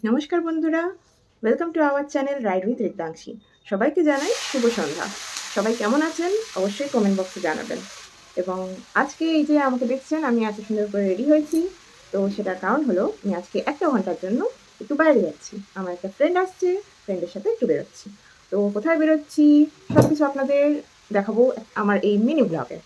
নমস্কার বন্ধুরা, welcome to our channel ride with Riddhanshi. সবাইকে জানাই শুভ সন্ধ্যা। সবাই কেমন আছেন অবশ্যই কমেন্ট বক্সে জানাবেন। এবং আজকে এই যে আমাকে দেখছেন, আমি এত সুন্দর করে রেডি হয়েছি। তো সেটার কারণ হলো আমি আজকে 1 ঘন্টার জন্য একটু বাইরে যাচ্ছি। আমার একটা ফ্রেন্ড আসছে, ফ্রেন্ডের সাথে একটু বেরোচ্ছি। তো কোথায় বেরোচ্ছি সব কিছু আপনাদের দেখাবো আমার এই মিনি ব্লগে।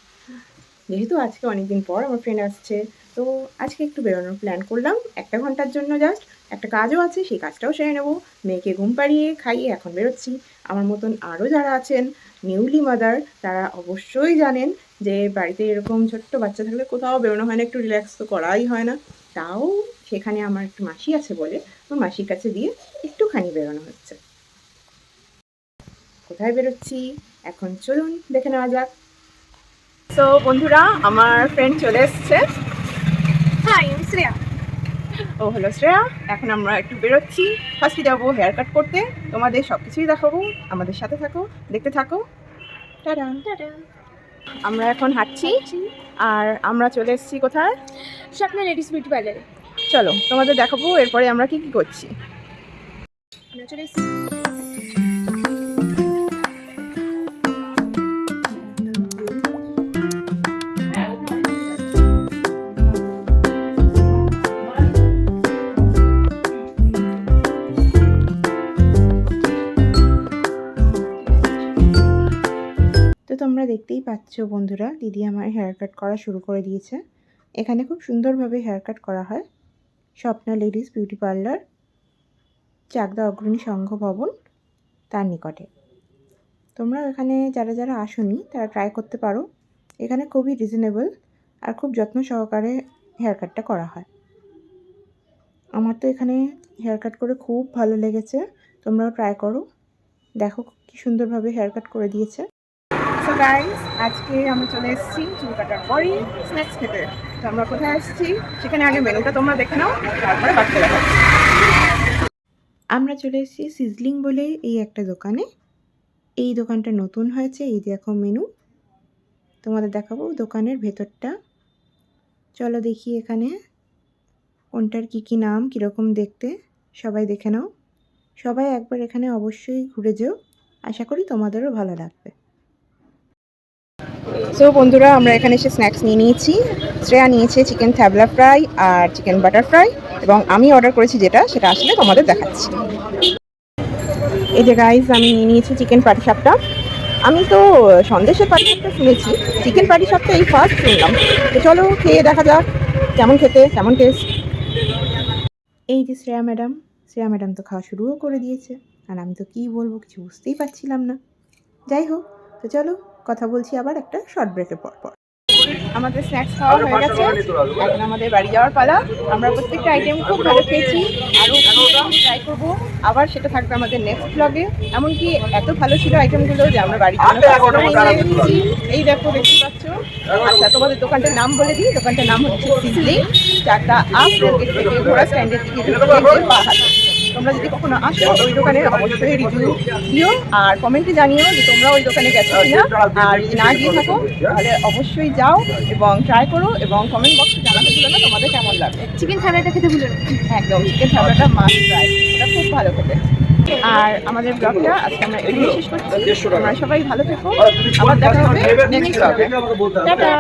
যেহেতু আজকে অনেকদিন পর আমার ফ্রেন্ড আসছে, তো আজকে একটু বেরোনোর প্ল্যান করলাম 1 ঘন্টার জন্য। জাস্ট একটা কাজও আছে, সেই কাজটাও সেরে নেবো। মেয়েকে ঘুম পাড়িয়ে খাইয়ে এখন বেরোচ্ছি। আমার মতন আরও যারা আছেন নিউলি মাদার, তারা অবশ্যই জানেন যে বাড়িতে এরকম ছোট্ট বাচ্চা থাকলে কোথাও বেরোনো হয় না, একটু রিল্যাক্স তো করাই হয় না। তাও সেখানে আমার একটু মাসি আছে বলে আমার মাসির কাছে দিয়ে একটুখানি বেরোনো হচ্ছে। কোথায় বেরোচ্ছি এখন চলুন দেখে নেওয়া যাক। তো বন্ধুরা, আমার ফ্রেন্ড চলে এসছে। হাই, আমি শ্রেয়া। ও হলো শ্রেয়া। এখন আমরা একটু বেরোচ্ছি। ফার্স্টে যাবো হেয়ার কাট করতে। তোমাদের সব কিছুই দেখাবো, আমাদের সাথে থাকো, দেখতে থাকো। টাটা। টাটা। আমরা এখন হাঁটছি, আর আমরা চলে এসেছি কোথায়? স্বপ্না লেডিস বিউটি পার্লারে। চলো তোমাদের দেখাবো এরপরে আমরা কি কি করছি। আমরা চলে এসেছি। তো তোমরা দেখতেই পাচ্ছ বন্ধুরা, দিদি আমার হেয়ার কাট করা শুরু করে দিয়েছে। এখানে খুব সুন্দরভাবে হেয়ার কাট করা হয়। Swapna ladies beauty parlour, Chakdah Agrani Sangha ভবন, তার নিকটে। তোমরা এখানে যারা যারা আসোনি তারা ট্রাই করতে পারো। এখানে খুবই রিজনেবল আর খুব যত্ন সহকারে হেয়ার কাটটা করা হয়। আমার তো এখানে হেয়ার কাট করে খুব ভালো লেগেছে। তোমরাও ট্রাই করো, দেখো কি সুন্দরভাবে হেয়ার কাট করে দিয়েছে। সো গাইস, আজকে আমরা চলে এসেছি চুল কাটার পরই স্ন্যাক্স খেতে। তো আমরা কোথায় এসেছি সেখানে আগে মেনুটা তোমরা দেখে নাও, তারপরে বাড়তে দেখাচ্ছি। আমরা চলে এসেছি সিজলিং বলে এই একটা দোকানে। এই দোকানটা নতুন হয়েছে। এই দেখো মেনু, তোমাদের দেখাবো দোকানের ভেতরটা। চলো দেখি এখানে কোনটার কী নাম, কীরকম দেখতে, সবাই দেখে নাও। সবাই একবার এখানে অবশ্যই ঘুরে যেও, আশা করি তোমাদেরও ভালো লাগবে। সো বন্ধুরা, আমরা এখানে এসে স্ন্যাক্স নিয়ে নিয়েছি। শ্রেয়া নিয়েছে চিকেন থ্যাবলা ফ্রাই আর চিকেন বাটার ফ্রাই, এবং আমি অর্ডার করেছি যেটা, সেটা আসলে তোমাদের দেখাচ্ছি। এই যে গাইজ, আমি নিয়ে নিয়েছি চিকেন পাটিসাপটা। আমি তো সন্দেশের পাটিসাপটা শুনেছি, চিকেন পাটিসাপটা এই ফার্স্ট শুনলাম। তো চলো খেয়ে দেখা যাক কেমন খেতে, কেমন টেস্ট। এই যে শ্রেয়া ম্যাডাম তো খাওয়া শুরুও করে দিয়েছে, আর আমি তো কী বলবো কিছু বুঝতেই পারছিলাম না। যাই হোক, তো চলো কথা বলছি আবার একটা শর্ট ব্রেকের পর। আমাদের স্ন্যাক্স খাওয়া হয়ে গেছে, এখন আমাদের বাড়ি যাওয়ার পালা। আমরা প্রত্যেকটা আইটেম খুব ভালো খেয়েছি, আরও ট্রাই করবো। আবার সেটা থাকবে আমাদের নেক্সট ব্লগে। এমনকি এত ভালো ছিল আইটেমগুলো যে আমরা বাড়ির জন্য এই দেখো, দেখতে পাচ্ছ। আচ্ছা, তোমাদের দোকানটার নাম বলে দিই। দোকানটার নাম হচ্ছে সিজলিং, চারটা আপ রেলগেট থেকে ঘোড়া স্ট্যান্ডের দিকে তোমরা যদি কখনো আসো ওই দোকানে অবশ্যই রিভিউ দিও, আর কমেন্টে জানিও যে তোমরা ওই দোকানে গেছো কিনা। আর যদি না গিয়ে থাকো তাহলে অবশ্যই যাও এবং ট্রাই করো, এবং কমেন্ট বক্সে জানাতে ভুলো না তোমাদের কেমন লাগে। চিকেন থালাটা খেতে ভুলো না। একদম, চিকেন থালাটা মাস্ট ট্রাই, এটা খুব ভালো খেতে। আর আমাদের ব্লগটা আজকে আমরা এখানে শেষ করছি। তোমরা সবাই ভালো থেকো, আবার দেখা হবে নেক্সট ব্লগে। টাটা।